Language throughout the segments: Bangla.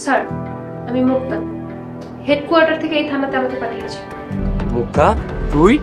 স্যার, আমি মুক্তা। হেডকোয়ার্টার থেকে এই থানাতে আমাকে পাঠিয়েছে। মুক্তা, তুই?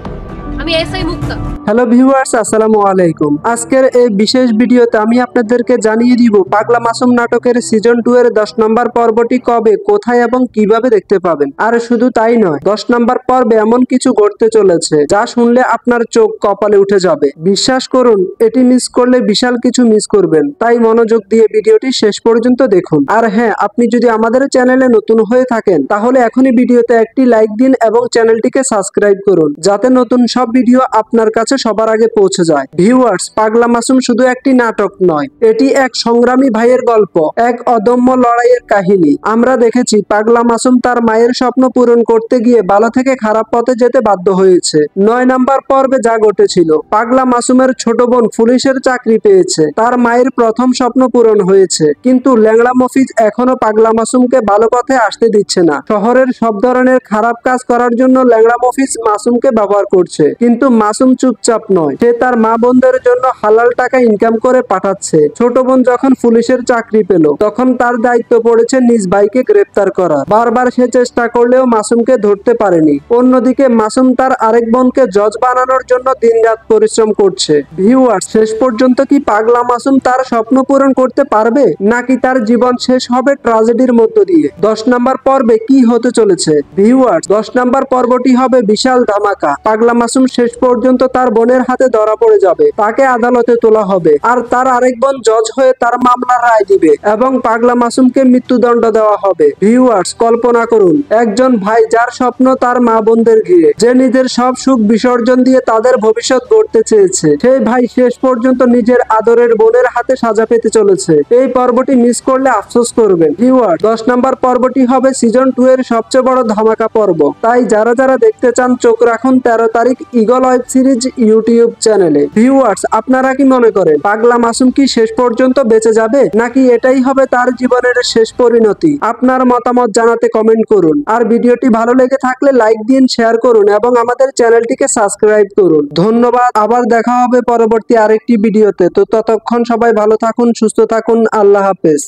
আমি এসআই মুক্তা। হ্যালো ভিউয়ার্স, আসসালামু আলাইকুম। আজকের এই বিশেষ ভিডিওতে আমি আপনাদেরকে জানিয়ে দিব পাগলা মাসুম নাটকের সিজন 2 এর 10 নম্বর পর্বটি কবে, কোথায় এবং কিভাবে দেখতে পাবেন। আর শুধু তাই নয়, 10 নম্বর পর্বে এমন কিছু ঘটতে চলেছে যা শুনলে আপনার চোখ কপালে উঠে যাবে। বিশ্বাস করুন, এটি মিস করলে বিশাল কিছু মিস করবেন। তাই মনোযোগ দিয়ে ভিডিওটি শেষ পর্যন্ত দেখুন। আর হ্যাঁ, আপনি যদি আমাদের চ্যানেলে নতুন হয়ে থাকেন তাহলে এখনই ভিডিওতে একটি লাইক দিন এবং চ্যানেলটিকে সাবস্ক্রাইব করুন, যাতে নতুন সব ভিডিও আপনার কাছে সবার আগে পৌঁছে যায়। ভিউয়ার্স, পাগলা মাসুম শুধু একটি নাটক নয়, এটি এক সংগ্রামী ভাইয়ের গল্প, এক অদম্য লড়াইয়ের কাহিনী। আমরা দেখেছি পাগলা মাসুম তার মায়ের স্বপ্ন পূরণ করতে গিয়ে ভালো থেকে খারাপ পথে যেতে বাধ্য হয়েছে। 9 নম্বর পর্বে যা ঘটেছিল, পাগলা মাসুমের ছোট বোন পুলিশের চাকরি পেয়েছে, তার মায়ের প্রথম স্বপ্ন পূরণ হয়েছে, কিন্তু ল্যাংড়া মফিজ এখনো পাগলা মাসুমকে ভালো পথে আসতে দিচ্ছে না। শহরের সব ধরনের খারাপ কাজ করার জন্য ল্যাংড়া মফিজ মাসুমকে ব্যবহার করছে, কিন্তু মাসুম চুপচাপ নয়। সে তার মা বোনদের জন্য হালাল টাকা ইনকাম করে পাঠাচ্ছে। ছোট বোন যখন পুলিশের চাকরি পেল, তখন তার দায়িত্ব পড়েছে নিজ ভাইকে গ্রেপ্তার করা। বারবার সে চেষ্টা করলেও মাসুমকে ধরতে পারেনি। অন্যদিকে মাসুম তার আরেক বোনকে জজ বানানোর জন্য দিনরাত পরিশ্রম করছে। ভিউয়ার্স, শেষ পর্যন্ত কি পাগলা মাসুম তার স্বপ্ন পূরণ করতে পারবে, নাকি তার জীবন শেষ হবে ট্র্যাজেডির মধ্য দিয়ে? 10 নম্বর পর্বে কি হতে চলেছে? ভিউয়ার্স, 10 নম্বর পর্বটি হবে বিশাল ধামাকা। পাগলা মাসুম শেষ পর্যন্ত তার বোনের হাতে ধরা পড়ে যাবে, তাকে আদালতে তোলা হবে, আর তার আরেক বোন জজ হয়ে তার মামলার রায় দিবে এবং পাগলা মাসুমকে মৃত্যুদণ্ড দেওয়া হবে। ভিউয়ার্স, কল্পনা করুন, একজন ভাই যার স্বপ্ন তার মা বোনদের ঘিরে, যে নিজের সব সুখ বিসর্জন দিয়ে তাদের ভবিষ্যৎ গড়তে চেয়েছে, সেই ভাই শেষ পর্যন্ত নিজের আদরের বোনের হাতে সাজা পেতে চলেছে। এই পর্বটি মিস করলে আফসোস করবেন। ভিউয়ার্স, 10 নম্বর পর্বটি হবে সিজন 2 এর সবচেয়ে বড় ধামাকা পর্ব। তাই যারা যারা দেখতে চান, চোখ রাখুন 13 তারিখ ঈগল ওয়েব সিরিজ ইউটিউব চ্যানেলে। ভিউয়ার্স, আপনারা কি মনে করেন পাগলা মাসুম কি শেষ পর্যন্ত বেঁচে যাবে, নাকি এটাই হবে তার জীবনের শেষ পরিণতি? আপনার মতামত জানাতে কমেন্ট করুন। আর ভিডিওটি ভালো লেগে থাকলে লাইক দিন, শেয়ার করুন এবং আমাদের চ্যানেলটিকে সাবস্ক্রাইব করুন। ধন্যবাদ। আবার দেখা হবে পরবর্তী আরেকটি ভিডিওতে। তো ততক্ষণ সবাই ভালো থাকুন, সুস্থ থাকুন। আল্লাহ হাফেজ।